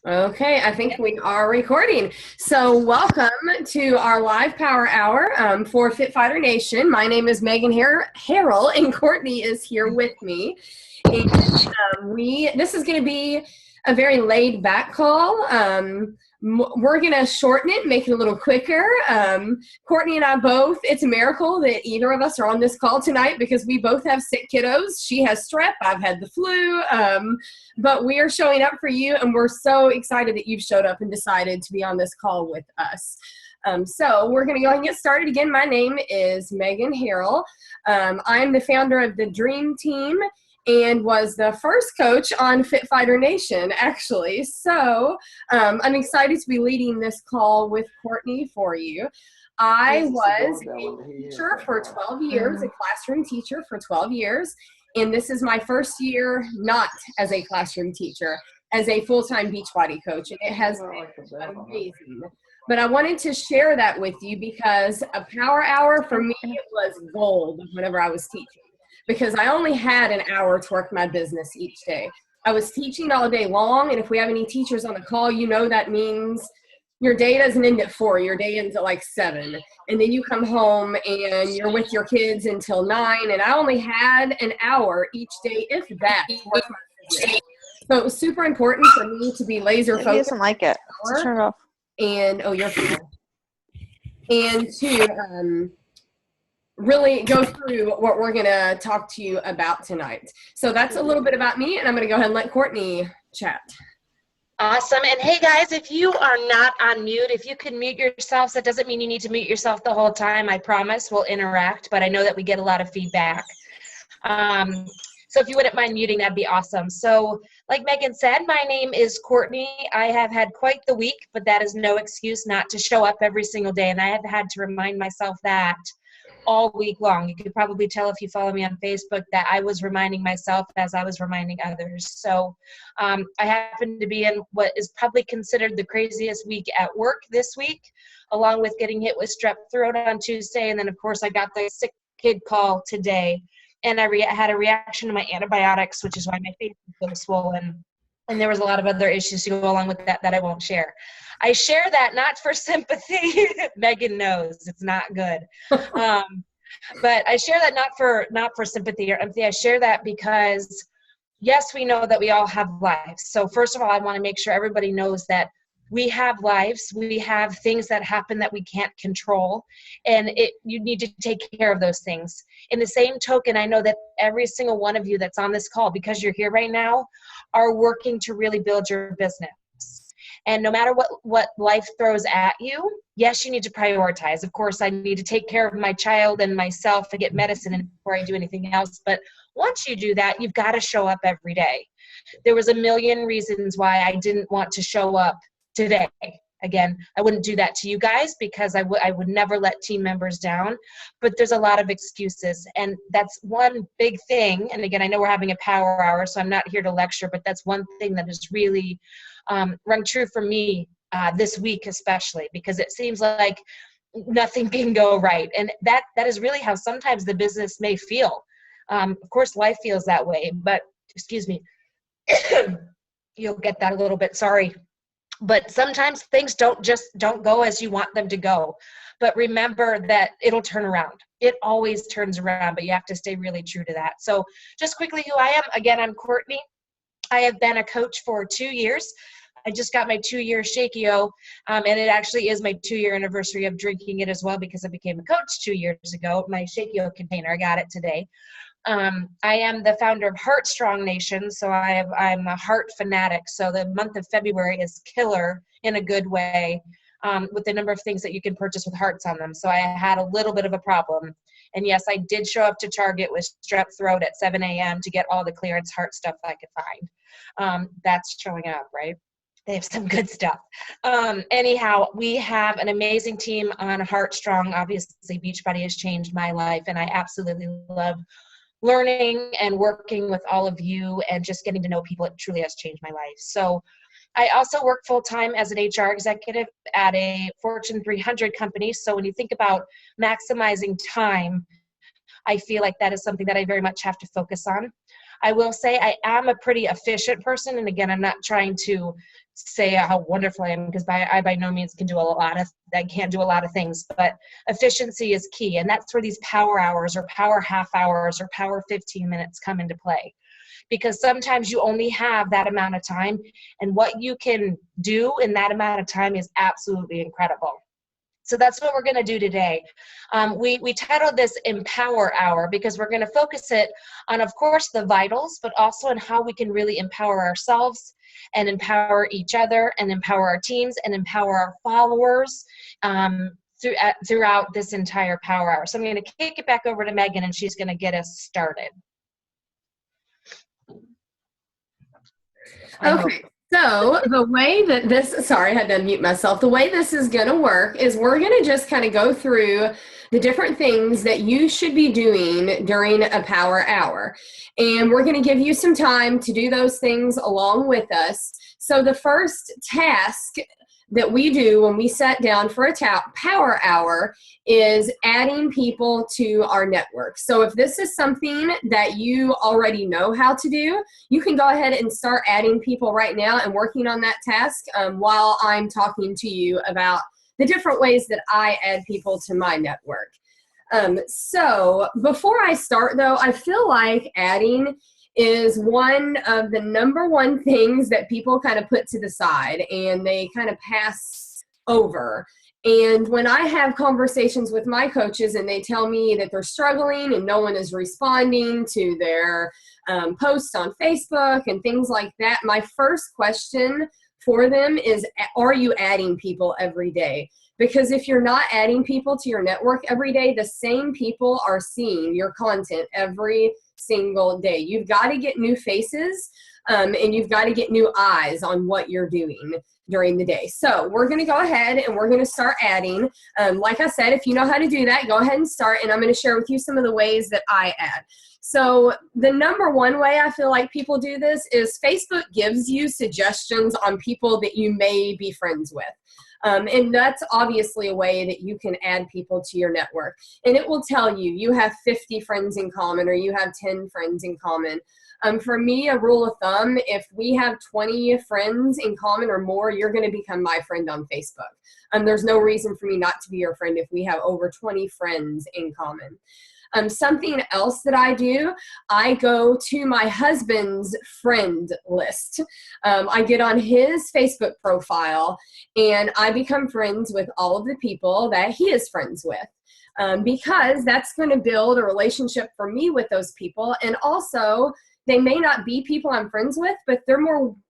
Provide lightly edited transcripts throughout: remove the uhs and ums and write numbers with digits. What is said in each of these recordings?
Okay, I think we are recording. So, welcome to our live power hour for Fit Fighter Nation. My name is Megan Harrell, and Courtney is here with me. And this is going to be a very laid back call. We're going to shorten it, make it a little quicker. Courtney and I both, it's a miracle that either of us are on this call tonight because we both have sick kiddos. She has strep, I've had the flu, but we are showing up for you, and we're so excited that you've showed up and decided to be on this call with us. So we're going to go ahead and get started. Again, my name is Megan Harrell. I'm the founder of the Dream Team and was the first coach on Fit Fighter Nation, actually. So I'm excited to be leading this call with Courtney for you. I was a teacher for 12 years, a classroom teacher for 12 years, and this is my first year not as a classroom teacher, as a full-time Beachbody coach, and it has been amazing. But I wanted to share that with you because a power hour for me was gold whenever I was teaching, because I only had an hour to work my business each day. I was teaching all day long, and if we have any teachers on the call, you know that means your day doesn't end at 4, your day ends at like 7. And then you come home and you're with your kids until 9, and I only had an hour each day, if that, to work my business. So it was super important for me to be laser focused. He doesn't like it. So turn it off. And, oh, you're fine. And to really go through what we're going to talk to you about tonight. So that's a little bit about me, and I'm going to go ahead and let Courtney chat. Awesome. And hey guys, if you are not on mute, if you can mute yourselves, that doesn't mean you need to mute yourself the whole time. I promise we'll interact, but I know that we get a lot of feedback. So if you wouldn't mind muting, that'd be awesome. So like Megan said, my name is Courtney. I have had quite the week, but that is no excuse not to show up every single day. And I have had to remind myself that all week long. You could probably tell if you follow me on Facebook that I was reminding myself as I was reminding others. So I happen to be in what is probably considered the craziest week at work this week, along with getting hit with strep throat on Tuesday. And then, of course, I got the sick kid call today. And I had a reaction to my antibiotics, which is why my face is so swollen. And there was a lot of other issues to go along with that I won't share. I share that not for sympathy. Megan knows it's not good. But I share that not for sympathy or empathy. I share that because, yes, we know that we all have lives. So first of all, I want to make sure everybody knows that we have lives. We have things that happen that we can't control, and you need to take care of those things. In the same token, I know that every single one of you that's on this call, because you're here right now, are working to really build your business. And no matter what life throws at you, yes, you need to prioritize. Of course, I need to take care of my child and myself and get medicine before I do anything else. But once you do that, you've got to show up every day. There was a million reasons why I didn't want to show up today. Again, I wouldn't do that to you guys because I would never let team members down, but there's a lot of excuses, and that's one big thing. And again, I know we're having a power hour, so I'm not here to lecture, but that's one thing that has really rung true for me this week, especially because it seems like nothing can go right. And that is really how sometimes the business may feel. Of course, life feels that way, but excuse me, you'll get that a little bit, sorry. But sometimes things don't go as you want them to go. But remember that it'll turn around. It always turns around, but you have to stay really true to that. So just quickly who I am. Again, I'm Courtney. I have been a coach for 2 years. I just got my 2-year Shakio, and it actually is my 2-year anniversary of drinking it as well because I became a coach 2 years ago. My Shakio container, I got it today. I am the founder of Heart Strong Nation, so I'm a heart fanatic. So the month of February is killer in a good way with the number of things that you can purchase with hearts on them. So I had a little bit of a problem. And yes, I did show up to Target with strep throat at 7 a.m. to get all the clearance heart stuff I could find. That's showing up, right? They have some good stuff. Anyhow, we have an amazing team on Heart Strong. Obviously, Beachbody has changed my life, and I absolutely love learning and working with all of you and just getting to know people. It truly has changed my life. So I also work full-time as an HR executive at a Fortune 300 company. So when you think about maximizing time, I feel like that is something that I very much have to focus on. I will say I am a pretty efficient person. And again, I'm not trying to say how wonderful I am, because I by no means can't do a lot of things, but efficiency is key. And that's where these power hours or power half hours or power 15 minutes come into play. Because sometimes you only have that amount of time, and what you can do in that amount of time is absolutely incredible. So that's what we're going to do today. We titled this Empower Hour because we're going to focus it on, of course, the vitals, but also on how we can really empower ourselves and empower each other and empower our teams and empower our followers throughout this entire power hour. So I'm going to kick it back over to Megan, and she's going to get us started. Okay, so the way that this, sorry, I had to unmute myself. The way this is going to work is we're going to just kind of go through the different things that you should be doing during a power hour. And we're going to give you some time to do those things along with us. So the first task that we do when we sat down for a power hour is adding people to our network. So if this is something that you already know how to do, you can go ahead and start adding people right now and working on that task while I'm talking to you about the different ways that I add people to my network. So before I start though, I feel like adding is one of the number one things that people kind of put to the side and they kind of pass over. And when I have conversations with my coaches and they tell me that they're struggling and no one is responding to their posts on Facebook and things like that, my first question for them is, are you adding people every day? Because if you're not adding people to your network every day, the same people are seeing your content every single day. You've got to get new faces and you've got to get new eyes on what you're doing during the day. So we're going to go ahead and we're going to start adding. Like I said, if you know how to do that, go ahead and start. And I'm going to share with you some of the ways that I add. So the number one way I feel like people do this is Facebook gives you suggestions on people that you may be friends with. And that's obviously a way that you can add people to your network. And it will tell you, you have 50 friends in common or you have 10 friends in common. For me, a rule of thumb, if we have 20 friends in common or more, you're going to become my friend on Facebook. There's no reason for me not to be your friend if we have over 20 friends in common. Something else that I do, I go to my husband's friend list. I get on his Facebook profile and I become friends with all of the people that he is friends with because that's going to build a relationship for me with those people. And also, they may not be people I'm friends with, but they're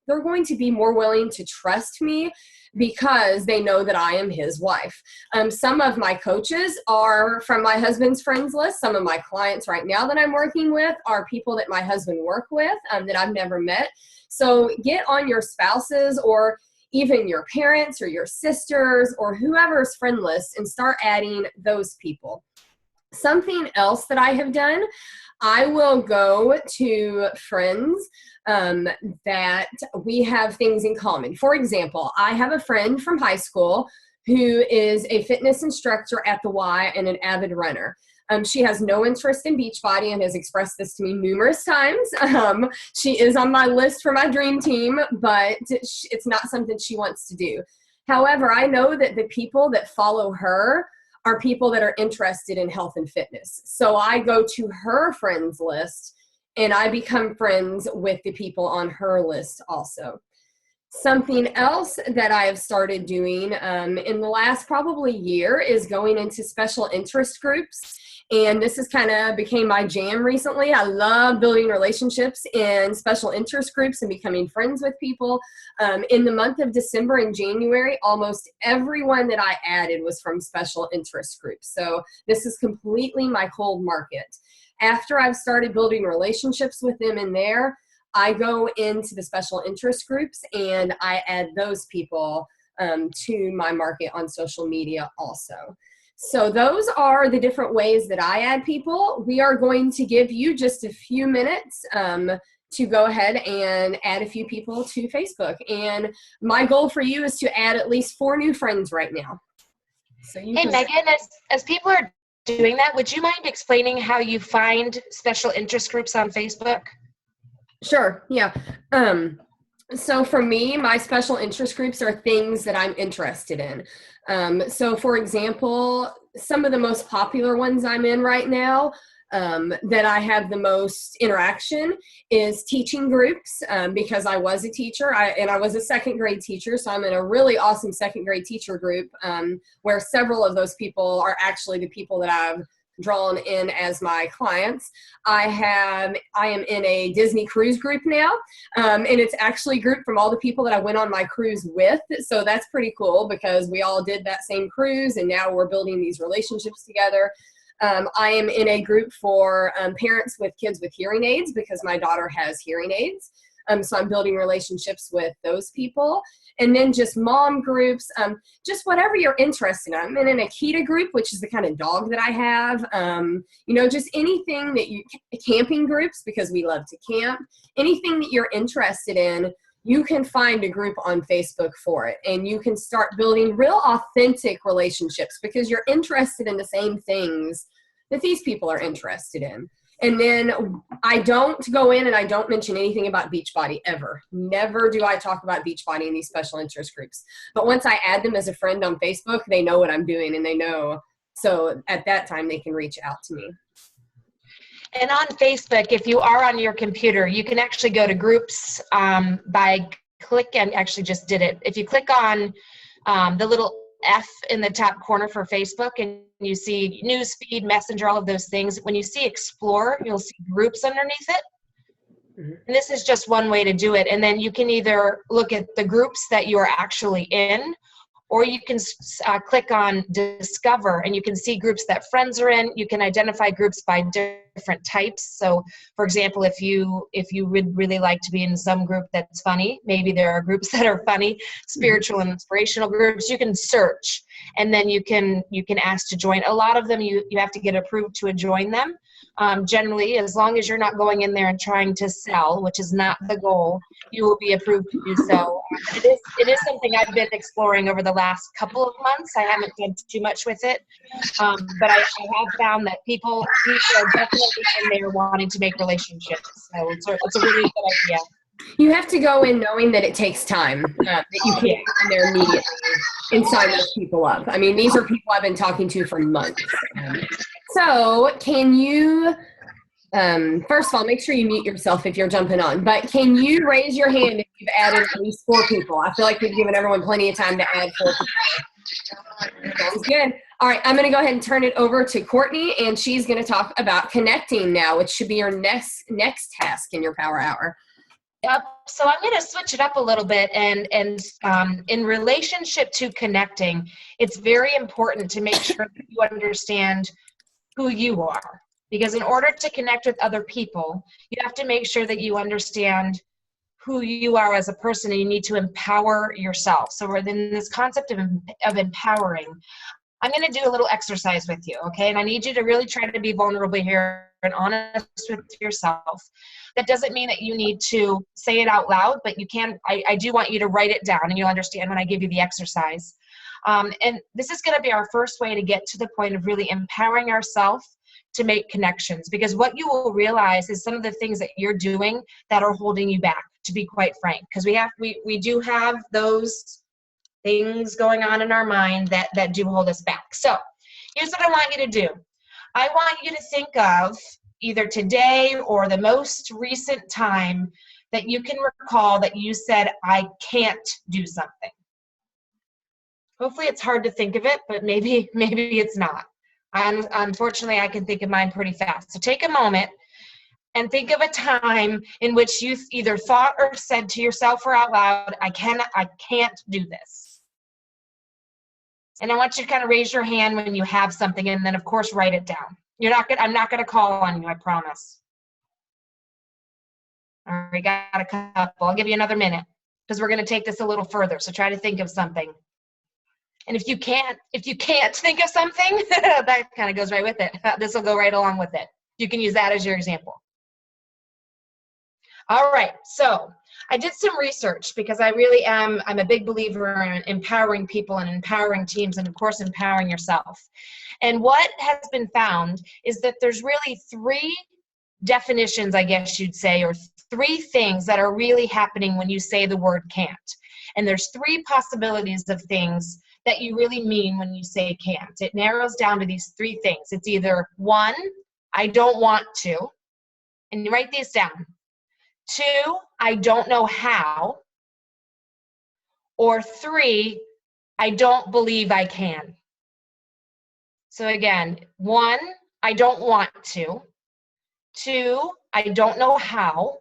going to be more willing to trust me because they know that I am his wife. Some of my coaches are from my husband's friends list. Some of my clients right now that I'm working with are people that my husband work with that I've never met. So get on your spouses or even your parents or your sisters or whoever's friend list and start adding those people. Something else that I have done, I will go to friends that we have things in common. For example, I have a friend from high school who is a fitness instructor at the Y and an avid runner. She has no interest in Beachbody and has expressed this to me numerous times. She is on my list for my dream team, but it's not something she wants to do. However, I know that the people that follow her are people that are interested in health and fitness. So I go to her friends list and I become friends with the people on her list also. Something else that I have started doing in the last probably year is going into special interest groups. And this has kind of became my jam recently. I love building relationships in special interest groups and becoming friends with people. In the month of December and January, almost everyone that I added was from special interest groups. So this is completely my cold market. After I've started building relationships with them in there, I go into the special interest groups and I add those people to my market on social media also. So those are the different ways that I add people. We are going to give you just a few minutes to go ahead and add a few people to Facebook. And my goal for you is to add at least 4 new friends right now. So you Hey, Megan, as people are doing that, would you mind explaining how you find special interest groups on Facebook? Sure, yeah. So for me, my special interest groups are things that I'm interested in. So for example, some of the most popular ones I'm in right now that I have the most interaction is teaching groups because I was a teacher and I was a second grade teacher. So I'm in a really awesome second grade teacher group where several of those people are actually the people that I've drawn in as my clients. I am in a Disney cruise group now, and it's actually a group from all the people that I went on my cruise with. So that's pretty cool because we all did that same cruise, and now we're building these relationships together. I am in a group for parents with kids with hearing aids because my daughter has hearing aids. So I'm building relationships with those people. And then just mom groups, just whatever you're interested in. I'm in an Akita group, which is the kind of dog that I have. Just anything that camping groups, because we love to camp. Anything that you're interested in, you can find a group on Facebook for it. And you can start building real authentic relationships because you're interested in the same things that these people are interested in. And then I don't go in and I don't mention anything about Beachbody ever. Never do I talk about Beachbody in these special interest groups. But once I add them as a friend on Facebook, they know what I'm doing and they know. So at that time, they can reach out to me. And on Facebook, if you are on your computer, you can actually go to groups by click, and actually just did it. If you click on the little F in the top corner for Facebook and you see news feed, messenger, all of those things, when you see explore, you'll see groups underneath it. Mm-hmm. And this is just one way to do it. And then you can either look at the groups that you are actually in, or you can click on discover and you can see groups that friends are in. You can identify groups by different types. So for example, if you would really like to be in some group that's funny, maybe there are groups that are funny, spiritual and inspirational groups, you can search and then you can ask to join. A lot of them you have to get approved to join them. Generally, as long as you're not going in there and trying to sell, which is not the goal, you will be approved to do so. It is something I've been exploring over the last couple of months. I haven't done too much with it, but I have found that people are definitely in there wanting to make relationships. So it's a really good idea. You have to go in knowing that it takes time, that you can't go in there immediately and sign those people up. I mean, these are people I've been talking to for months. So can you, first of all, make sure you mute yourself if you're jumping on, but can you raise your hand if you've added at least 4 people? I feel like we've given everyone plenty of time to add 4 people. Sounds good. All right, I'm going to go ahead and turn it over to Courtney, and she's going to talk about connecting now, which should be your next task in your Power Hour. Yep. So I'm going to switch it up a little bit, and in relationship to connecting, it's very important to make sure that you understand who you are, because in order to connect with other people, you have to make sure that you understand who you are as a person, and you need to empower yourself. So within this concept of empowering, I'm going to do a little exercise with you, okay? And I need you to really try to be vulnerable here and honest with yourself. That doesn't mean that you need to say it out loud, but you can. I do want you to write it down, and you'll understand when I give you the exercise. And this is going to be our first way to get to the point of really empowering ourselves to make connections, because what you will realize is some of the things that you're doing that are holding you back, to be quite frank, because we do have those things going on in our mind that do hold us back. So here's what I want you to do. I want you to think of either today or the most recent time that you can recall that you said, I can't do something. Hopefully it's hard to think of it, but maybe it's not. Unfortunately, I can think of mine pretty fast. So take a moment and think of a time in which you either thought or said to yourself or out loud, I can't do this. And I want you to kind of raise your hand when you have something, and then of course write it down. I'm not gonna call on you, I promise. All right, we got a couple. I'll give you another minute because we're gonna take this a little further. So try to think of something. And if you can't think of something, that kind of goes right with it. This will go right along with it. You can use that as your example. All right, so I did some research because I'm a big believer in empowering people and empowering teams, and of course empowering yourself. And what has been found is that there's really 3 definitions, I guess you'd say, or 3 things that are really happening when you say the word can't. And there's 3 possibilities of things that you really mean when you say can't. It narrows down to these 3 things. It's either 1, I don't want to, and you write these down. 2, I don't know how. Or 3, I don't believe I can. So again, 1, I don't want to. 2, I don't know how.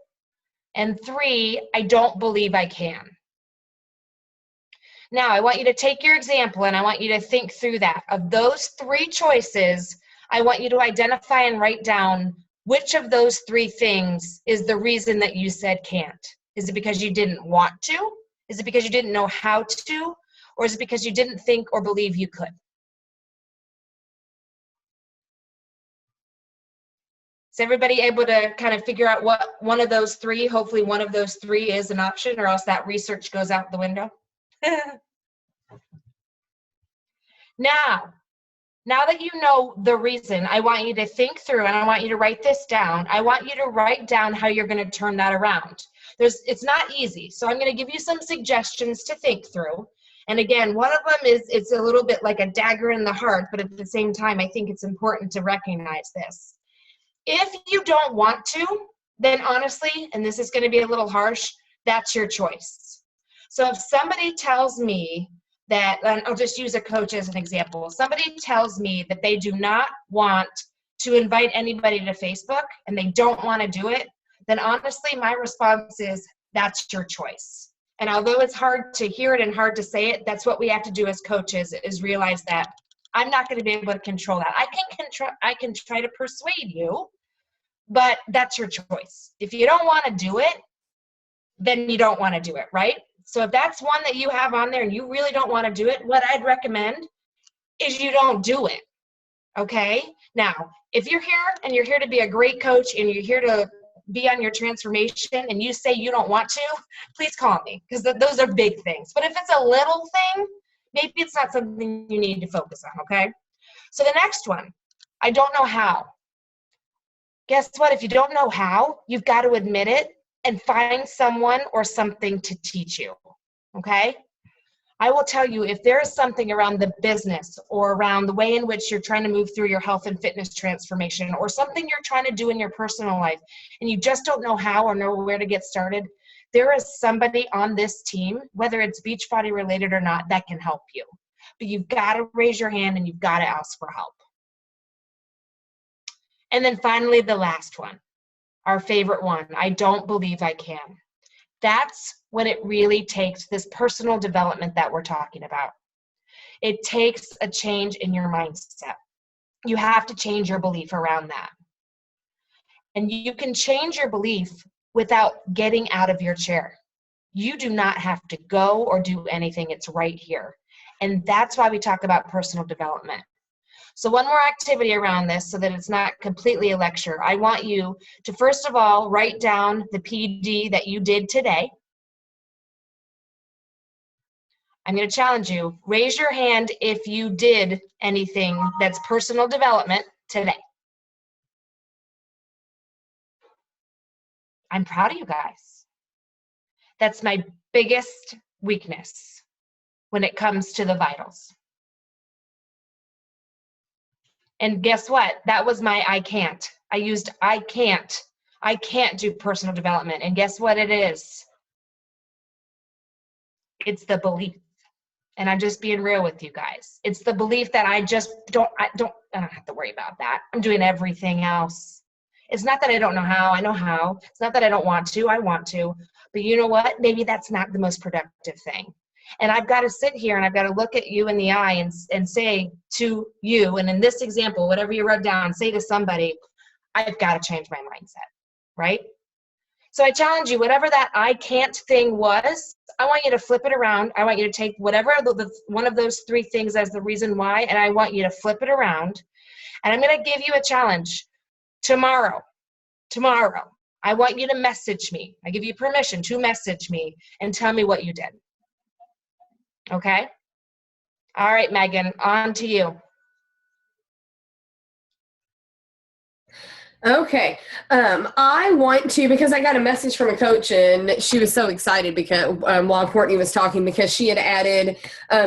And 3, I don't believe I can. Now, I want you to take your example and I want you to think through that. Of those 3 choices, I want you to identify and write down which of those 3 things is the reason that you said can't. Is it because you didn't want to? Is it because you didn't know how to? Or is it because you didn't think or believe you could? Is everybody able to kind of figure out what one of those 3, hopefully one of those 3 is an option, or else that research goes out the window? Now that you know the reason, I want you to think through, and I want you to write this down. I want you to write down how you're going to turn that around. It's not easy, so I'm going to give you some suggestions to think through. And again, one of them is, it's a little bit like a dagger in the heart, but at the same time, I think it's important to recognize this. If you don't want to, then honestly, and this is going to be a little harsh, that's your choice. So if somebody tells me that, and I'll just use a coach as an example, somebody tells me that they do not want to invite anybody to Facebook and they don't want to do it, then honestly, my response is, that's your choice. And although it's hard to hear it and hard to say it, that's what we have to do as coaches, is realize that I'm not going to be able to control that. I can try to persuade you, but that's your choice. If you don't want to do it, then you don't want to do it, right? So if that's one that you have on there and you really don't want to do it, what I'd recommend is you don't do it, okay? Now, if you're here and you're here to be a great coach and you're here to be on your transformation and you say you don't want to, please call me, because those are big things. But if it's a little thing, maybe it's not something you need to focus on, okay? So the next one, I don't know how. Guess what? If you don't know how, you've got to admit it and find someone or something to teach you, okay? I will tell you, if there is something around the business or around the way in which you're trying to move through your health and fitness transformation, or something you're trying to do in your personal life and you just don't know how or know where to get started, there is somebody on this team, whether it's Beachbody related or not, that can help you. But you've got to raise your hand and you've got to ask for help. And then finally, the last one, our favorite one, I don't believe I can. That's when it really takes this personal development that we're talking about. It takes a change in your mindset. You have to change your belief around that. And you can change your belief without getting out of your chair. You do not have to go or do anything. It's right here. And that's why we talk about personal development. So one more activity around this so that it's not completely a lecture. I want you to, first of all, write down the PD that you did today. I'm going to challenge you. Raise your hand if you did anything that's personal development today. I'm proud of you guys. That's my biggest weakness when it comes to the vitals. And guess what? That was my I can't. I used I can't. I can't do personal development. And guess what it is? It's the belief. And I'm just being real with you guys. It's the belief that I don't have to worry about that. I'm doing everything else. It's not that I don't know how. I know how. It's not that I don't want to. I want to. But you know what? Maybe that's not the most productive thing. And I've got to sit here and I've got to look at you in the eye and say to you, and in this example, whatever you wrote down, say to somebody, I've got to change my mindset, right? So I challenge you, whatever that I can't thing was, I want you to flip it around. I want you to take whatever one of those 3 things as the reason why, and I want you to flip it around. And I'm going to give you a challenge. Tomorrow, I want you to message me. I give you permission to message me and tell me what you did. Okay? All right, Megan, on to you. Okay. I want to, because I got a message from a coach and she was so excited because while Courtney was talking, because she had added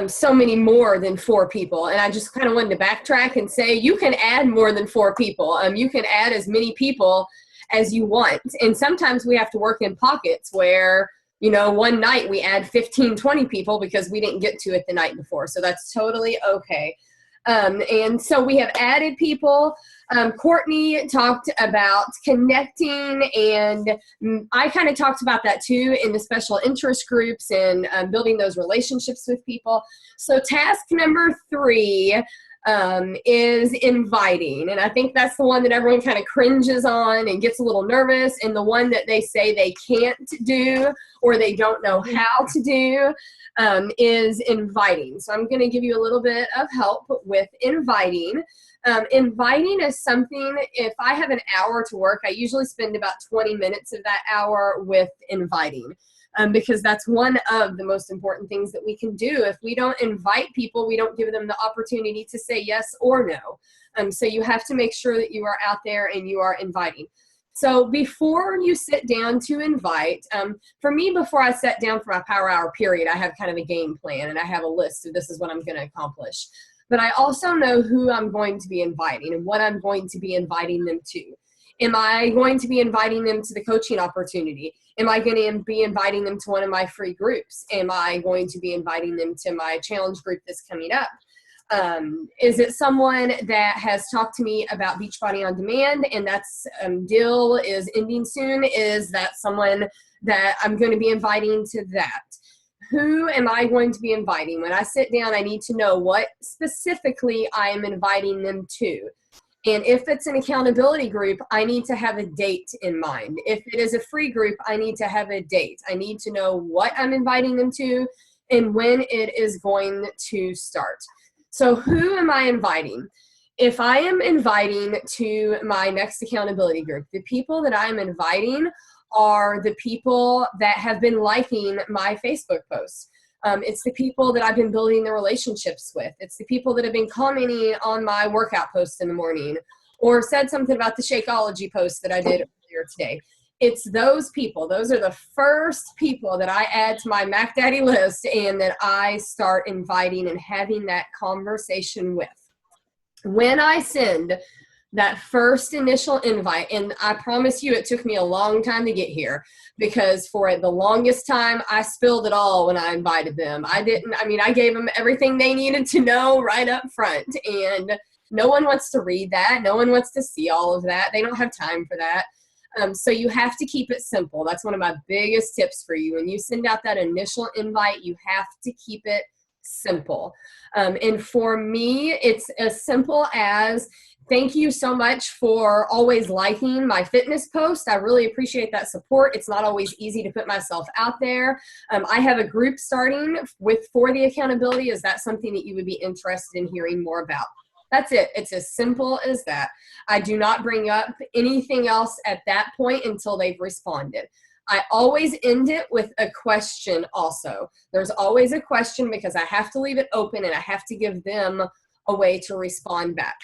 so many more than 4 people. And I just kind of wanted to backtrack and say, you can add more than 4 people. You can add as many people as you want. And sometimes we have to work in pockets where, one night we add 15, 20 people because we didn't get to it the night before. So that's totally okay. And so we have added people. Courtney talked about connecting, and I kind of talked about that too in the special interest groups and building those relationships with people. So task number 3 is inviting. And I think that's the one that everyone kind of cringes on and gets a little nervous, and the one that they say they can't do or they don't know how to do is inviting. So I'm going to give you a little bit of help with inviting. Inviting is something, if I have an hour to work, I usually spend about 20 minutes of that hour with inviting. Because that's one of the most important things that we can do. If we don't invite people, we don't give them the opportunity to say yes or no. So you have to make sure that you are out there and you are inviting. So before you sit down to invite, for me, before I sat down for my power hour period, I have kind of a game plan and I have a list of this is what I'm going to accomplish. But I also know who I'm going to be inviting and what I'm going to be inviting them to. Am I going to be inviting them to the coaching opportunity? Am I going to be inviting them to one of my free groups? Am I going to be inviting them to my challenge group that's coming up? Is it someone that has talked to me about Beachbody On Demand and that's deal is ending soon? Is that someone that I'm going to be inviting to that? Who am I going to be inviting? When I sit down, I need to know what specifically I am inviting them to. And if it's an accountability group, I need to have a date in mind. If it is a free group, I need to have a date. I need to know what I'm inviting them to and when it is going to start. So who am I inviting? If I am inviting to my next accountability group, the people that I'm inviting are the people that have been liking my Facebook posts. It's the people that I've been building the relationships with. It's the people that have been commenting on my workout post in the morning or said something about the Shakeology post that I did earlier today. It's those people. Those are the first people that I add to my Mac Daddy list and that I start inviting and having that conversation with. When I send that first initial invite, and I promise you it took me a long time to get here because for the longest time I spilled it all when I invited them. I gave them everything they needed to know right up front, and no one wants to read that. No one wants to see all of that. They don't have time for that. So you have to keep it simple. That's one of my biggest tips for you. When you send out that initial invite, you have to keep it simple. And for me, it's as simple as, thank you so much for always liking my fitness post. I really appreciate that support. It's not always easy to put myself out there. I have a group starting for the accountability. Is that something that you would be interested in hearing more about? That's it. It's as simple as that. I do not bring up anything else at that point until they've responded. I always end it with a question also. There's always a question because I have to leave it open and I have to give them a way to respond back.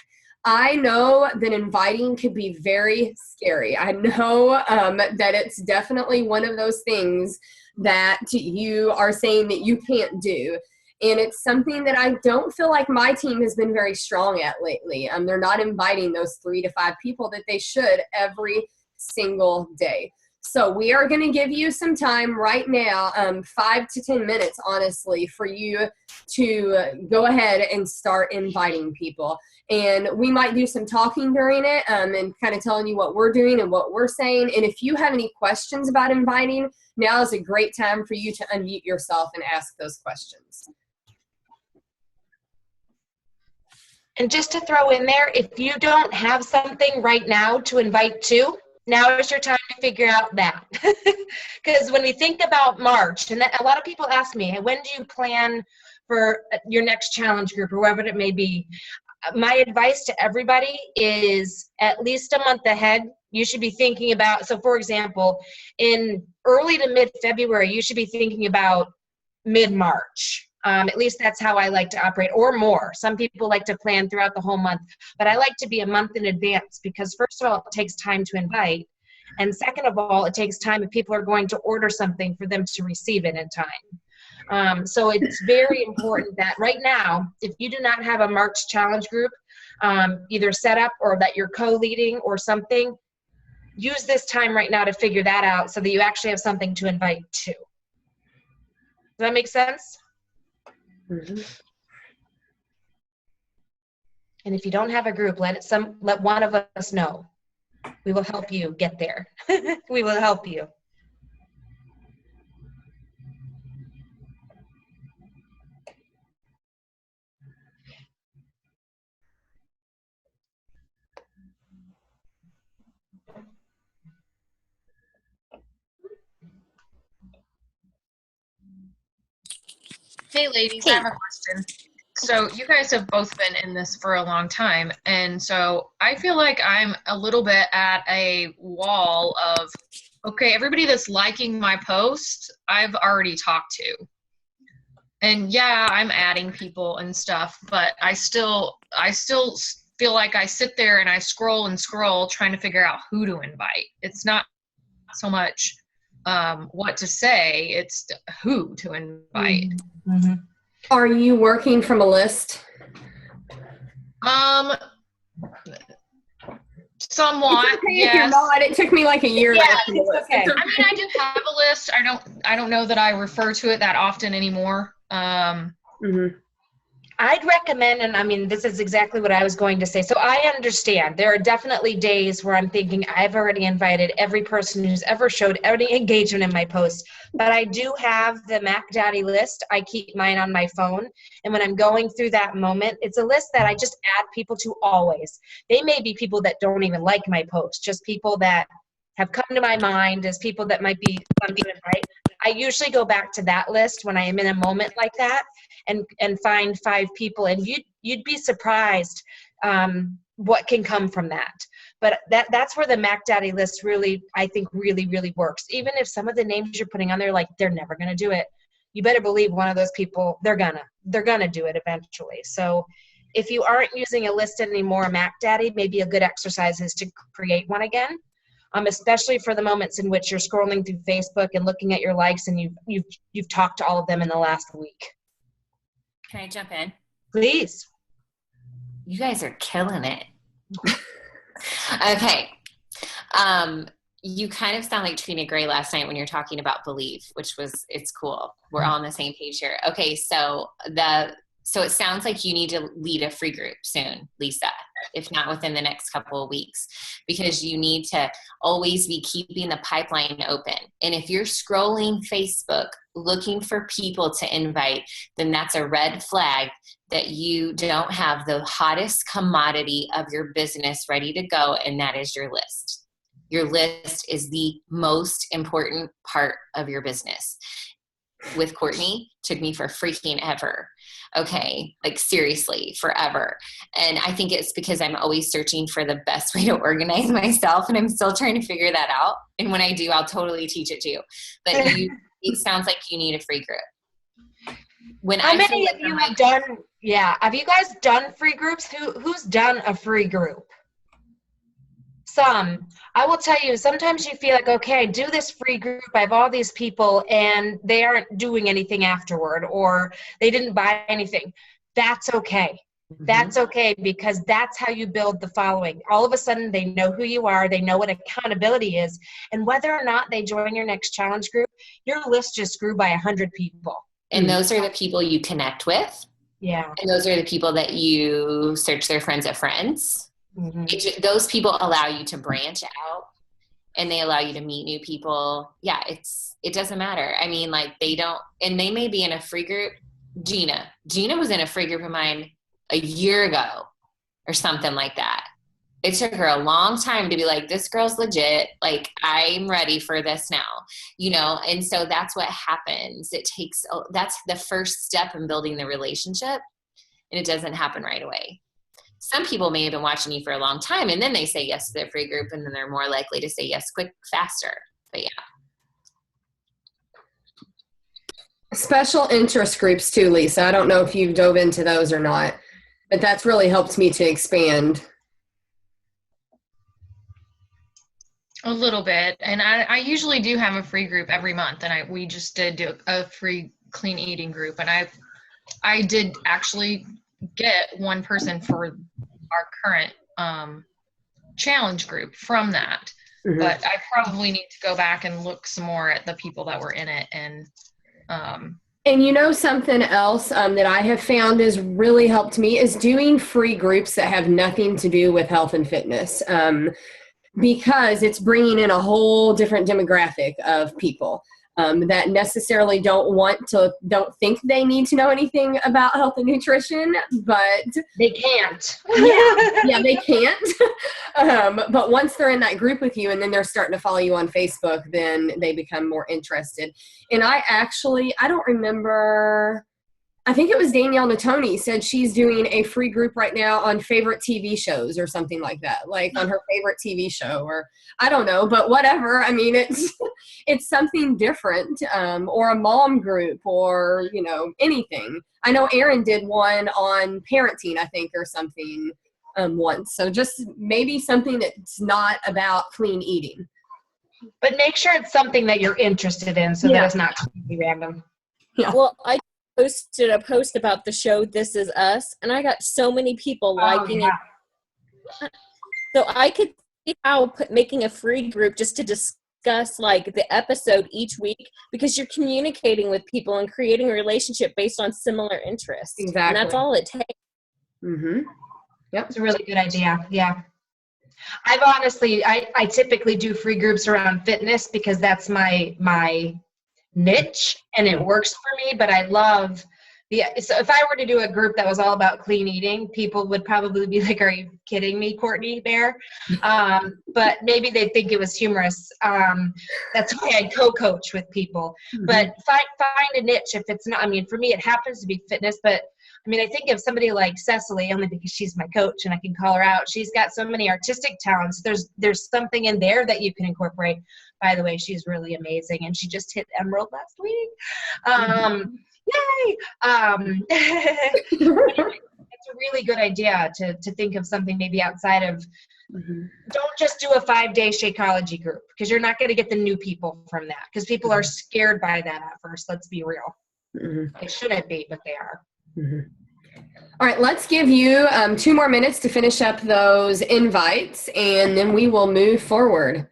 I know that inviting could be very scary. I know that it's definitely one of those things that you are saying that you can't do. And it's something that I don't feel like my team has been very strong at lately. They're not inviting those 3 to 5 people that they should every single day. So we are going to give you some time right now, 5 to 10 minutes, honestly, for you to go ahead and start inviting people. And we might do some talking during it and kind of telling you what we're doing and what we're saying. And if you have any questions about inviting, now is a great time for you to unmute yourself and ask those questions. And just to throw in there, if you don't have something right now to invite to, now is your time to figure out that. Because when we think about March, and a lot of people ask me, hey, when do you plan for your next challenge group or whatever it may be? My advice to everybody is at least a month ahead. You should be thinking about, so for example, in early to mid-February, you should be thinking about mid-March. At least that's how I like to operate, or more. Some people like to plan throughout the whole month, but I like to be a month in advance because first of all, it takes time to invite. And second of all, it takes time if people are going to order something for them to receive it in time. So it's very important that right now, if you do not have a March challenge group, either set up or that you're co-leading or something, use this time right now to figure that out so that you actually have something to invite to. Does that make sense? Mm-hmm. And if you don't have a group, let one of us know. We will help you get there. We will help you. Hey ladies, I have a question. So you guys have both been in this for a long time, and so I feel like I'm a little bit at a wall of, okay, everybody that's liking my post, I've already talked to. And yeah, I'm adding people and stuff, but I still feel like I sit there and I scroll and scroll trying to figure out who to invite. It's not so much what to say, it's who to invite. Mm-hmm. Are you working from a list? Somewhat. It's okay yes. if you're not. It took me like a year. Yeah, to work from a it's list. okay. I mean, I do have a list. I don't know that I refer to it that often anymore. Mm-hmm. I'd recommend, and I mean, this is exactly what I was going to say. So I understand there are definitely days where I'm thinking I've already invited every person who's ever showed any engagement in my post, but I do have the Mac Daddy list. I keep mine on my phone. And when I'm going through that moment, it's a list that I just add people to always. They may be people that don't even like my post, just people that have come to my mind as people that might be fun to invite. I usually go back to that list when I am in a moment like that and find 5 people, and you'd be surprised what can come from that. But that's where the Mac Daddy list really, I think, really, really works. Even if some of the names you're putting on there, like, they're never going to do it, you better believe one of those people, they're gonna do it eventually. So if you aren't using a list anymore, Mac Daddy, maybe a good exercise is to create one again. Especially for the moments in which you're scrolling through Facebook and looking at your likes and you've talked to all of them in the last week. Can I jump in? Please. You guys are killing it. Okay. You kind of sound like Trina Gray last night when you're talking about belief, it's cool. We're all on the same page here. Okay. So it sounds like you need to lead a free group soon, Lisa, if not within the next couple of weeks, because you need to always be keeping the pipeline open. And if you're scrolling Facebook looking for people to invite, then that's a red flag that you don't have the hottest commodity of your business ready to go, and that is your list. Your list is the most important part of your business. With Courtney, took me for freaking ever. Okay, like seriously, forever. And I think it's because I'm always searching for the best way to organize myself, and I'm still trying to figure that out. And when I do, I'll totally teach it to you. But it sounds like you need a free group. How many of you have done? Yeah, have you guys done free groups? Who's done a free group? Some. I will tell you, sometimes you feel like, okay, I do this free group, I have all these people, and they aren't doing anything afterward, or they didn't buy anything. That's okay. Mm-hmm. That's okay, because that's how you build the following. All of a sudden, they know who you are, they know what accountability is, and whether or not they join your next challenge group, your list just grew by 100 people. And those are the people you connect with. Yeah. And those are the people that you search their friends of friends. Mm-hmm. Those people allow you to branch out, and they allow you to meet new people. Yeah, it doesn't matter. I mean, like, they may be in a free group. Gina was in a free group of mine a year ago or something like that. It took her a long time to be like, this girl's legit. Like, I'm ready for this now, and so that's what happens. That's the first step in building the relationship, and it doesn't happen right away. Some people may have been watching you for a long time, and then they say yes to their free group, and then they're more likely to say yes faster. But yeah. Special interest groups too, Lisa. I don't know if you've dove into those or not, but that's really helped me to expand. A little bit, and I usually do have a free group every month, and we just did do a free clean eating group, and I did actually get one person for our current challenge group from that. Mm-hmm. But I probably need to go back and look some more at the people that were in it. And you know, something else that I have found has really helped me is doing free groups that have nothing to do with health and fitness, because it's bringing in a whole different demographic of people that necessarily don't think they need to know anything about health and nutrition, but they can't. yeah, they can't. But once they're in that group with you and then they're starting to follow you on Facebook, then they become more interested. And I don't remember, I think it was Danielle Natoni said she's doing a free group right now on favorite TV shows or something like that, like on her favorite TV show, or I don't know, but whatever. I mean, it's something different, or a mom group, or, you know, anything. I know Erin did one on parenting, I think, or something once. So just maybe something that's not about clean eating. But make sure it's something that you're interested in, so that it's not completely random. Yeah. Well, I posted a post about the show This Is Us, and I got so many people liking it. So I could see how making a free group just to discuss like the episode each week, because you're communicating with people and creating a relationship based on similar interests. Exactly. And that's all it takes. Mm-hmm. Yep. It's a really good idea. Yeah. I've honestly, I typically do free groups around fitness because that's my niche and it works for me, but I love so if I were to do a group that was all about clean eating, people would probably be like, are you kidding me, Courtney there? But maybe they think it was humorous. That's why I co-coach with people. Mm-hmm. But find a niche. If it's not, I mean, for me, it happens to be fitness, but I mean, I think of somebody like Cecily, only because she's my coach and I can call her out. She's got so many artistic talents. There's something in there that you can incorporate. By the way, she's really amazing, and she just hit Emerald last week. Yay! It's a really good idea to think of something maybe outside of. Mm-hmm. Don't just do a 5-day Shakeology group, because you're not going to get the new people from that, because people are scared by that at first. Let's be real. Mm-hmm. They shouldn't be, but they are. Mm-hmm. All right, let's give you 2 more minutes to finish up those invites, and then we will move forward.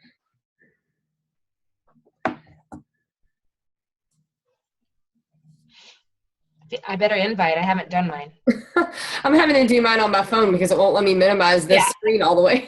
I better invite. I haven't done mine. I'm having to do mine on my phone because it won't let me minimize this screen all the way.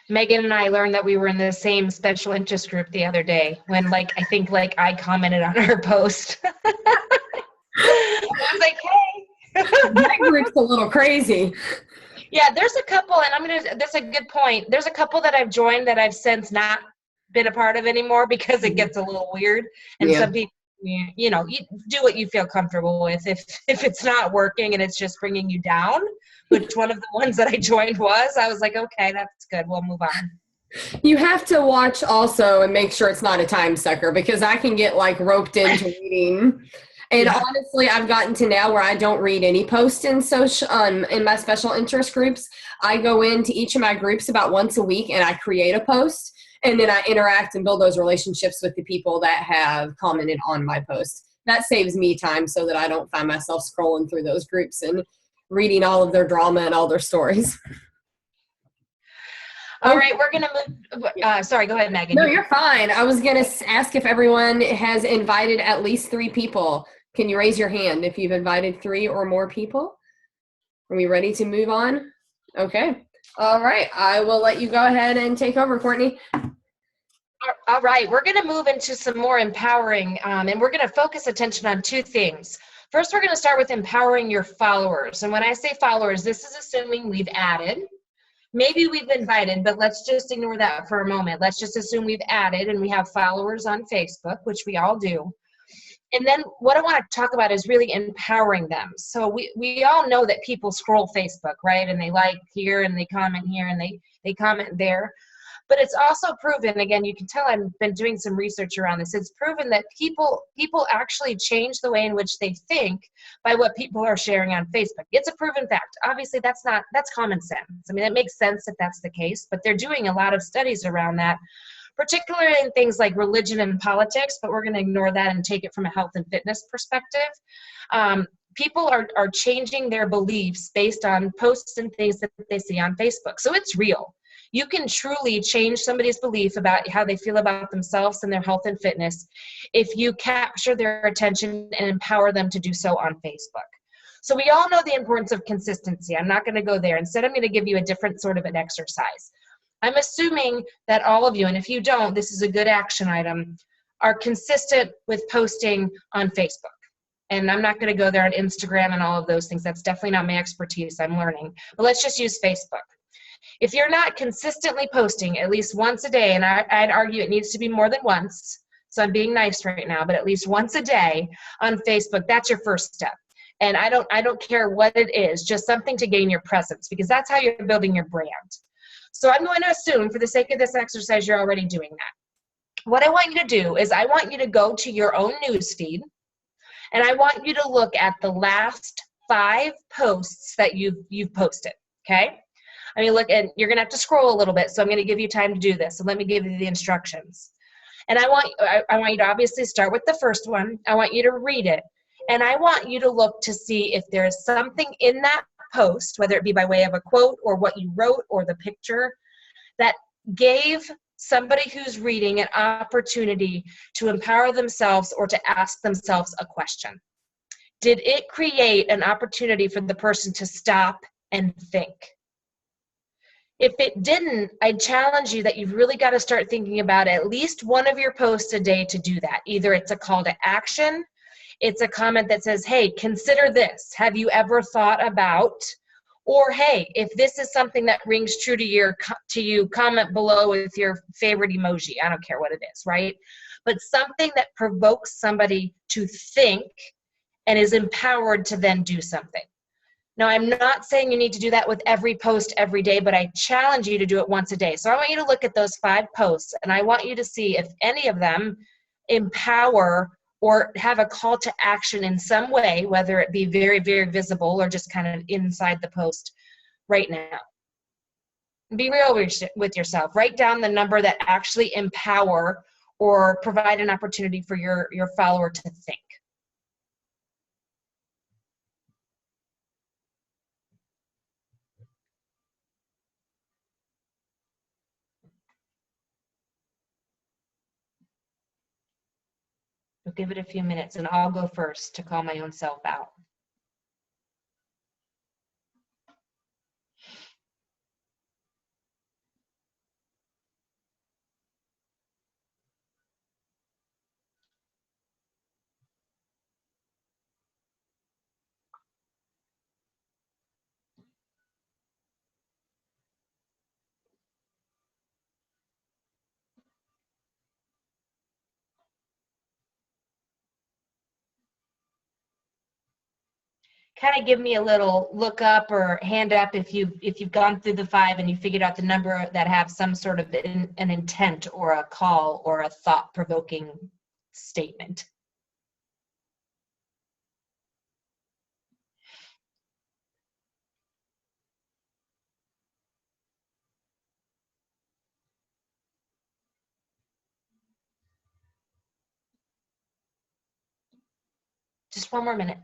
Megan and I learned that we were in the same special interest group the other day when, like, I think, like, I commented on her post. I was like, hey. That group's a little crazy. Yeah, there's a couple, and that's a good point. There's a couple that I've joined that I've since not been a part of anymore because it gets a little weird. And some people, you know, you do what you feel comfortable with. If it's not working and it's just bringing you down, which one of the ones that I joined was, I was like, okay, that's good. We'll move on. You have to watch also and make sure it's not a time sucker, because I can get like roped into reading. And honestly, I've gotten to now where I don't read any posts in my special interest groups. I go into each of my groups about once a week and I create a post, and then I interact and build those relationships with the people that have commented on my post. That saves me time so that I don't find myself scrolling through those groups and reading all of their drama and all their stories. All right, we're going to move. Sorry, go ahead, Megan. No, you're fine. I was going to ask if everyone has invited at least 3 people Can you raise your hand if you've invited 3 or more people? Are we ready to move on? Okay. All right. I will let you go ahead and take over, Courtney. All right, we're going to move into some more empowering, and we're going to focus attention on 2 things. First, we're going to start with empowering your followers. And when I say followers, this is assuming we've added. Maybe we've invited, but let's just ignore that for a moment. Let's just assume we've added and we have followers on Facebook, which we all do. And then what I want to talk about is really empowering them. So we all know that people scroll Facebook, right? And they like here and they comment here and they comment there. But it's also proven, again, you can tell I've been doing some research around this. It's proven that people actually change the way in which they think by what people are sharing on Facebook. It's a proven fact. Obviously, that's common sense. I mean, it makes sense if that's the case, but they're doing a lot of studies around that, particularly in things like religion and politics, but we're going to ignore that and take it from a health and fitness perspective. People are changing their beliefs based on posts and things that they see on Facebook. So it's real. You can truly change somebody's belief about how they feel about themselves and their health and fitness if you capture their attention and empower them to do so on Facebook. So we all know the importance of consistency. I'm not going to go there. Instead, I'm going to give you a different sort of an exercise. I'm assuming that all of you, and if you don't, this is a good action item, are consistent with posting on Facebook. And I'm not going to go there on Instagram and all of those things. That's definitely not my expertise. I'm learning. But let's just use Facebook. If you're not consistently posting at least once a day, and I'd argue it needs to be more than once, so I'm being nice right now, but at least once a day on Facebook, that's your first step. And I don't care what it is, just something to gain your presence, because that's how you're building your brand. So I'm going to assume, for the sake of this exercise, you're already doing that. What I want you to do is I want you to go to your own news feed, and I want you to look at the last 5 posts that you've posted, okay? I mean, look, and you're going to have to scroll a little bit, so I'm going to give you time to do this. So let me give you the instructions. And I want you to obviously start with the first one. I want you to read it. And I want you to look to see if there is something in that post, whether it be by way of a quote or what you wrote or the picture, that gave somebody who's reading an opportunity to empower themselves or to ask themselves a question. Did it create an opportunity for the person to stop and think? If it didn't, I challenge you that you've really got to start thinking about at least one of your posts a day to do that. Either it's a call to action, it's a comment that says, hey, consider this. Have you ever thought about? Or, hey, if this is something that rings true to you, comment below with your favorite emoji. I don't care what it is, right? But something that provokes somebody to think and is empowered to then do something. Now, I'm not saying you need to do that with every post every day, but I challenge you to do it once a day. So I want you to look at those 5 posts, and I want you to see if any of them empower or have a call to action in some way, whether it be very, very visible or just kind of inside the post right now. Be real with yourself. Write down the number that actually empower or provide an opportunity for your follower to think. We'll give it a few minutes, and I'll go first to call my own self out. Kind of give me a little look up or hand up if you've gone through the 5 and you figured out the number that have some sort of an intent or a call or a thought-provoking statement. Just one more minute.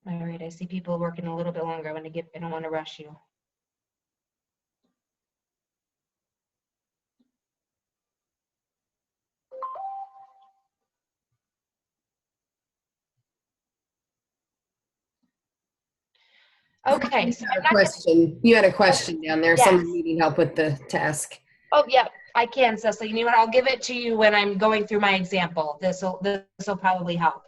All right, I see people working a little bit longer. I don't want to rush you. Okay, so You had a question down there. Yes. Someone needing help with the task. Oh, yeah, I can, Cecily. You know what? I'll give it to you when I'm going through my example. This will probably help.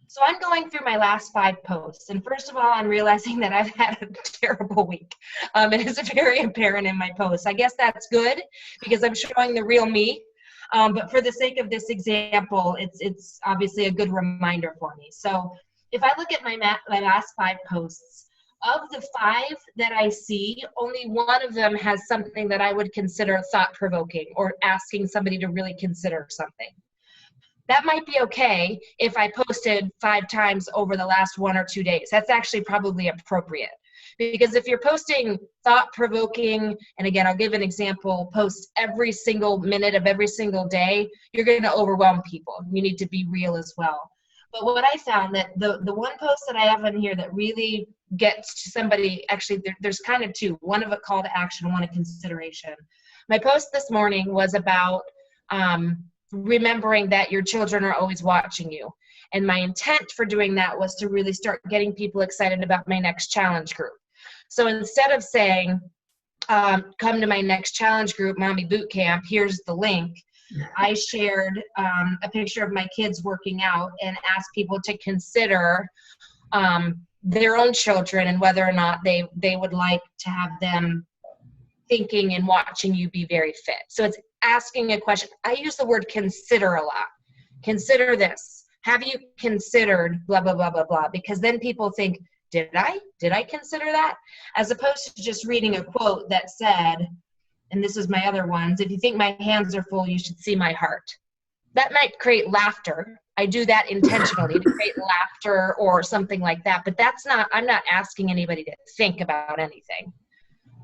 So I'm going through my last 5 posts, and first of all, I'm realizing that I've had a terrible week. It is very apparent in my posts. I guess that's good because I'm showing the real me. But for the sake of this example, it's obviously a good reminder for me. So if I look at my last 5 posts, of the 5 that I see, only one of them has something that I would consider thought-provoking or asking somebody to really consider something. That might be okay if I posted 5 times over the last 1 or 2 days. That's actually probably appropriate. Because if you're posting thought-provoking, and again, I'll give an example, post every single minute of every single day, you're going to overwhelm people. You need to be real as well. But what I found that the one post that I have in here that really gets to somebody, actually there's kind of 2, one of a call to action, one a consideration. My post this morning was about remembering that your children are always watching you. And my intent for doing that was to really start getting people excited about my next challenge group. So instead of saying, come to my next challenge group, Mommy Boot Camp, here's the link, I shared a picture of my kids working out and asked people to consider their own children and whether or not they would like to have them thinking and watching you be very fit. So it's asking a question. I use the word consider a lot. Consider this. Have you considered blah, blah, blah, blah, blah? Because then people think, did I consider that? As opposed to just reading a quote that said, and this is my other ones, if you think my hands are full, you should see my heart. That might create laughter. I do that intentionally to create laughter or something like that, but I'm not asking anybody to think about anything.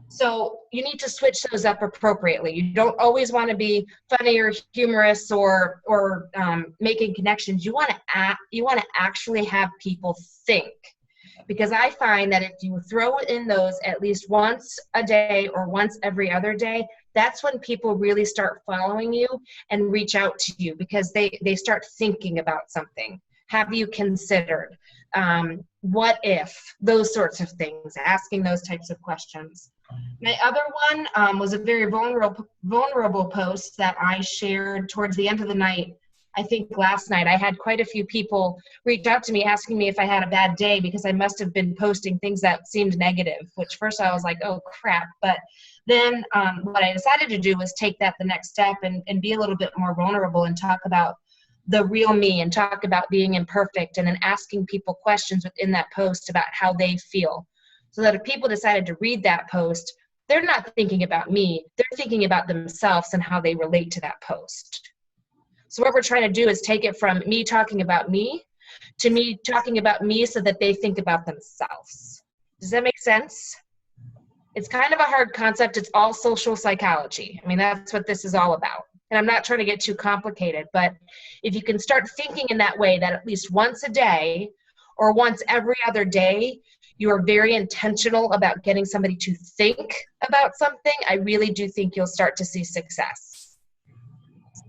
So you need to switch those up appropriately. You don't always want to be funny or humorous or making connections. You want to actually have people think. Because I find that if you throw in those at least once a day or once every other day, that's when people really start following you and reach out to you because they start thinking about something. Have you considered? What if? Those sorts of things, asking those types of questions. My other one was a very vulnerable post that I shared towards the end of the night. I think last night I had quite a few people reach out to me asking me if I had a bad day because I must have been posting things that seemed negative, which first I was like, oh crap. But then what I decided to do was take that the next step and be a little bit more vulnerable and talk about the real me and talk about being imperfect and then asking people questions within that post about how they feel. So that if people decided to read that post, they're not thinking about me, they're thinking about themselves and how they relate to that post. So what we're trying to do is take it from me talking about me to me talking about me so that they think about themselves. Does that make sense? It's kind of a hard concept. It's all social psychology. I mean, that's what this is all about. And I'm not trying to get too complicated, but if you can start thinking in that way that at least once a day or once every other day, you are very intentional about getting somebody to think about something, I really do think you'll start to see success.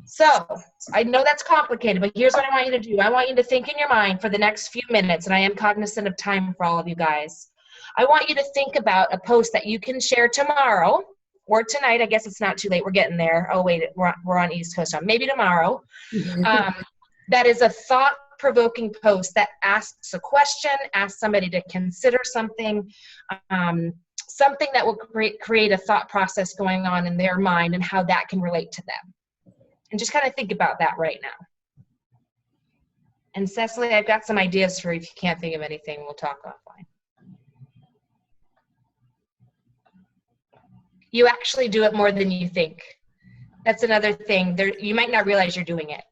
So I know that's complicated, but here's what I want you to do. I want you to think in your mind for the next few minutes, and I am cognizant of time for all of you guys. I want you to think about a post that you can share tomorrow or tonight. I guess it's not too late. We're getting there. Oh, wait, we're on East Coast now. Maybe tomorrow. That is a thought-provoking post that asks a question, asks somebody to consider something, something that will create a thought process going on in their mind and how that can relate to them. And just kind of think about that right now. And Cecily, I've got some ideas for you. If you can't think of anything, we'll talk offline. You actually do it more than you think. That's another thing. You might not realize you're doing it.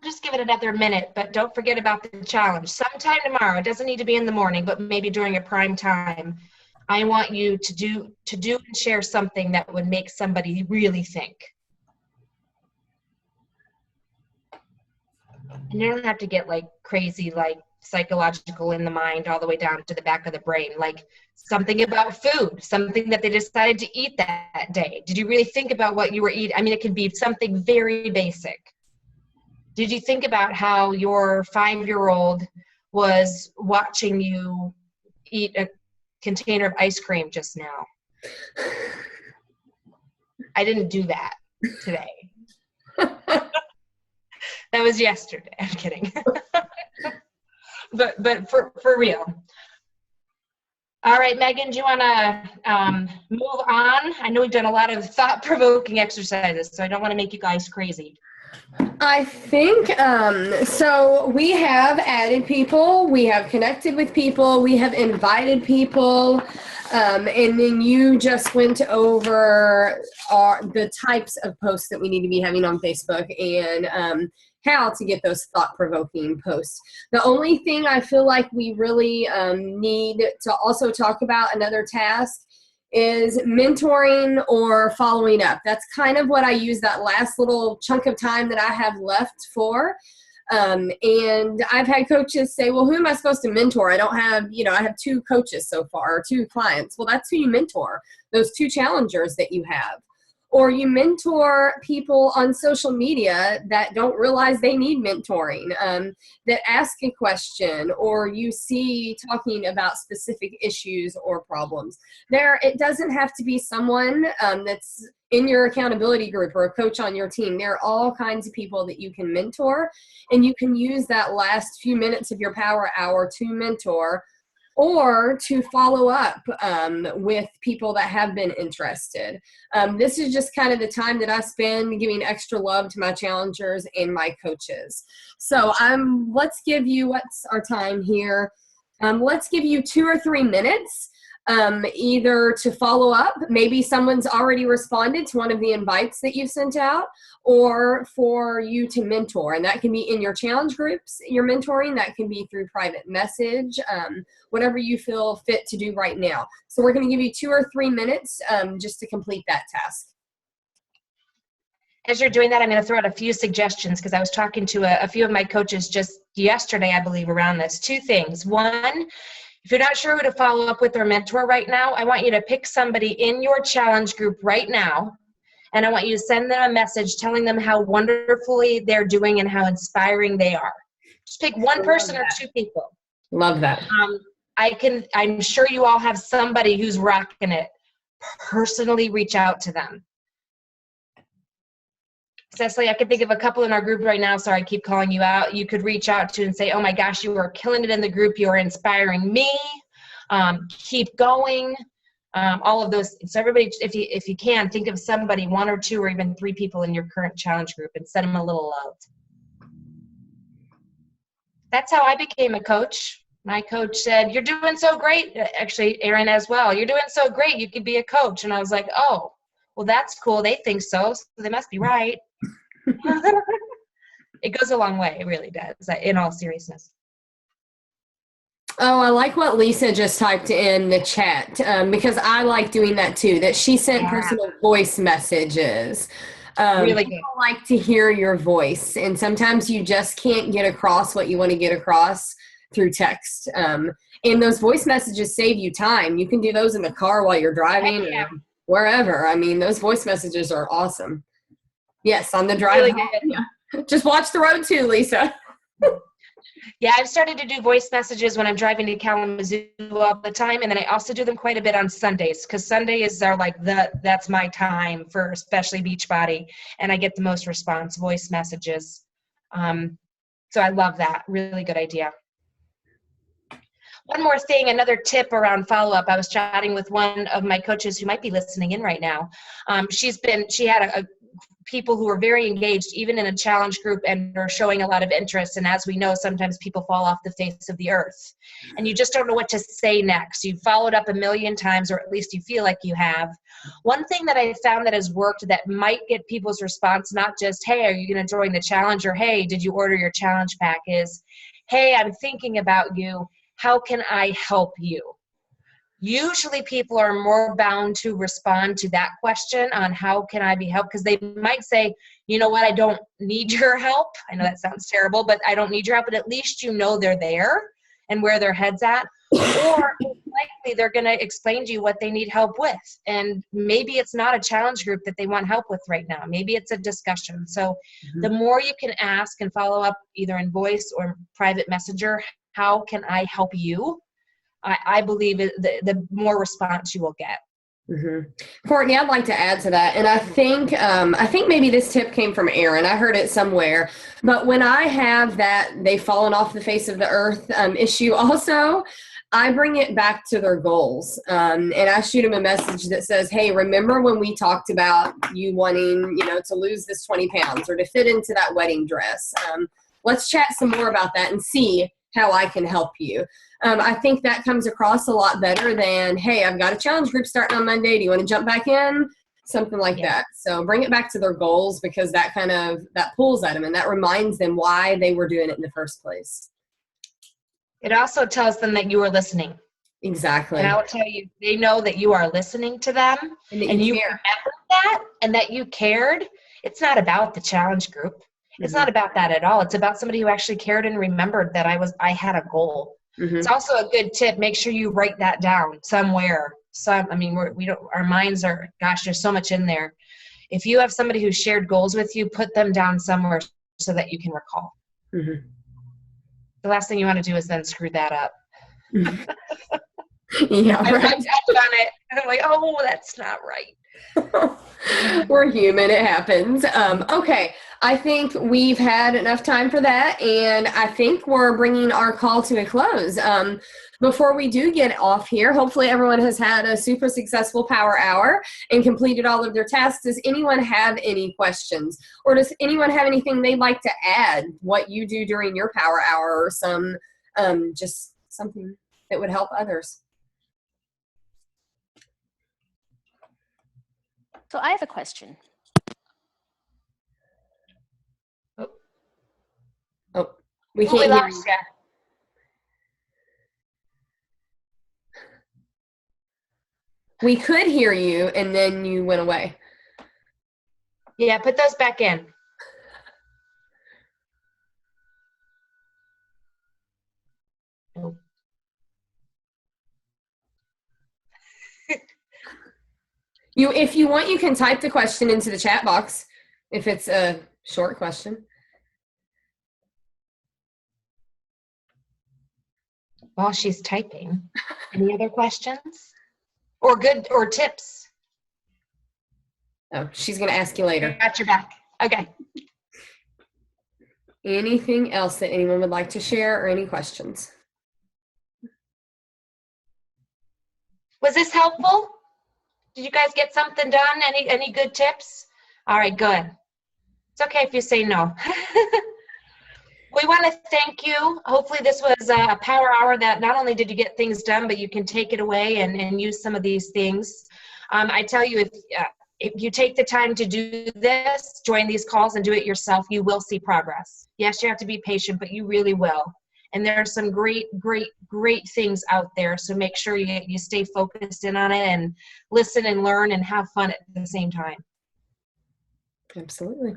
just give it another minute, but don't forget about the challenge. Sometime tomorrow, it doesn't need to be in the morning, but maybe during a prime time, I want you to do and share something that would make somebody really think. And you don't have to get like crazy, like psychological in the mind all the way down to the back of the brain. Like something about food, something that they decided to eat that day. Did you really think about what you were eating? I mean, it could be something very basic. Did you think about how your 5-year-old was watching you eat a container of ice cream just now? I didn't do that today. That was yesterday. I'm kidding. but for real. All right, Megan, do you want to move on? I know we've done a lot of thought-provoking exercises, so I don't want to make you guys crazy. I think, so we have added people, we have connected with people, we have invited people, and then you just went over the types of posts that we need to be having on Facebook and how to get those thought-provoking posts. The only thing I feel like we really need to also talk about, another task, is mentoring or following up. That's kind of what I use that last little chunk of time that I have left for. And I've had coaches say, well, who am I supposed to mentor? I don't have, I have 2 coaches so far, or 2 clients. Well, that's who you mentor, those 2 challengers that you have. Or you mentor people on social media that don't realize they need mentoring, that ask a question, or you see talking about specific issues or problems. It doesn't have to be someone that's in your accountability group or a coach on your team. There are all kinds of people that you can mentor, and you can use that last few minutes of your power hour to mentor or to follow up with people that have been interested. This is just kind of the time that I spend giving extra love to my challengers and my coaches. So let's give you, what's our time here? Let's give you 2 or 3 minutes either to follow up. Maybe someone's already responded to one of the invites that you've sent out, or for you to mentor. And that can be in your challenge groups, your mentoring. That can be through private message, whatever you feel fit to do right now. So we're going to give you 2 or 3 minutes just to complete that task. As you're doing that, I'm going to throw out a few suggestions because I was talking to a few of my coaches just yesterday, I believe, around this. 2 things. One, if you're not sure who to follow up with or mentor right now, I want you to pick somebody in your challenge group right now, and I want you to send them a message telling them how wonderfully they're doing and how inspiring they are. Just pick one person or 2 people. Love that. I'm sure you all have somebody who's rocking it. Personally reach out to them. Cecily, I could think of a couple in our group right now. Sorry, I keep calling you out. You could reach out to and say, oh my gosh, you are killing it in the group. You are inspiring me. Keep going. All of those. So everybody, if you can, think of somebody, 1 or 2 or even 3 people in your current challenge group and send them a little love. That's how I became a coach. My coach said, you're doing so great. Actually, Erin as well. You're doing so great. You could be a coach. And I was like, oh, well, that's cool. They think so. So they must be right. It goes a long way. It really does, in all seriousness. Oh, I like what Lisa just typed in the chat because I like doing that too, that she sent personal voice messages. Really good. People like to hear your voice, and sometimes you just can't get across what you want to get across through text. And those voice messages save you time. You can do those in the car while you're driving or wherever. I mean, those voice messages are awesome. Yes, on the drive. Really good. Just watch the road too, Lisa. Yeah, I've started to do voice messages when I'm driving to Kalamazoo all the time, and then I also do them quite a bit on Sundays because Sundays are like that's my time for especially Beachbody, and I get the most response voice messages. So I love that. Really good idea. One more thing, another tip around follow-up. I was chatting with one of my coaches who might be listening in right now. She had a people who are very engaged, even in a challenge group, and are showing a lot of interest. And as we know, sometimes people fall off the face of the earth and you just don't know what to say next. You've followed up a million times, or at least you feel like you have. One thing that I found that has worked that might get people's response, not just, hey, are you going to join the challenge, or hey, did you order your challenge pack, is, hey, I'm thinking about you. How can I help you? Usually people are more bound to respond to that question on how can I be helped, because they might say, you know what, I don't need your help. I know that sounds terrible, but I don't need your help, but at least you know they're there and where their head's at. Or likely they're going to explain to you what they need help with. And maybe it's not a challenge group that they want help with right now. Maybe it's a discussion. So the more you can ask and follow up either in voice or private messenger, how can I help you? I believe the more response you will get. Courtney, I'd like to add to that, and I think maybe this tip came from Erin. I heard it somewhere, but when I have that they've fallen off the face of the earth issue, also, I bring it back to their goals, and I shoot them a message that says, "Hey, remember when we talked about you wanting, to lose this 20 pounds or to fit into that wedding dress? Let's chat some more about that and see how I can help you." I think that comes across a lot better than, hey, I've got a challenge group starting on Monday. Do you want to jump back in? Something like that. So bring it back to their goals, because that pulls at them and that reminds them why they were doing it in the first place. It also tells them that you are listening. Exactly. And I will tell you, they know that you are listening to them and you remembered that and that you cared. It's not about the challenge group. It's not about that at all. It's about somebody who actually cared and remembered that I had a goal. It's also a good tip. Make sure you write that down somewhere. Our minds are, gosh, there's so much in there. If you have somebody who shared goals with you, put them down somewhere so that you can recall. The last thing you want to do is then screw that up. Yeah, right. I've done it. And I'm like, oh, that's not right. We're human. It happens. Okay. I think we've had enough time for that, and I think we're bringing our call to a close. Before we do get off here, hopefully everyone has had a super successful power hour and completed all of their tasks. Does anyone have any questions, or does anyone have anything they'd like to add, what you do during your power hour, or some just something that would help others? So I have a question. Oh, we can't hear you. We could hear you, and then you went away. Yeah, put those back in. If you want, you can type the question into the chat box if it's a short question. While she's typing, any other questions or tips? Oh, she's going to ask you later. Got your back. Okay. Anything else that anyone would like to share, or any questions? Was this helpful? Did you guys get something done? Any good tips? All right, good. It's okay if you say no. We want to thank you. Hopefully this was a power hour that not only did you get things done, but you can take it away and use some of these things. I tell you, if you take the time to do this, join these calls and do it yourself, you will see progress. Yes, you have to be patient, but you really will. And there are some great, great, great things out there. So make sure you stay focused in on it and listen and learn and have fun at the same time. Absolutely.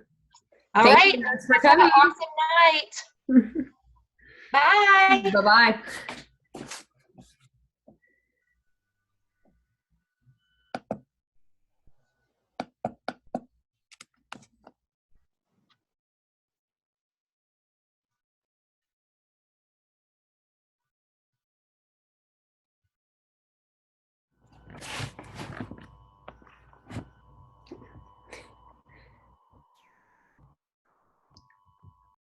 All right. Thanks for coming. Have an awesome night. Bye. Bye-bye.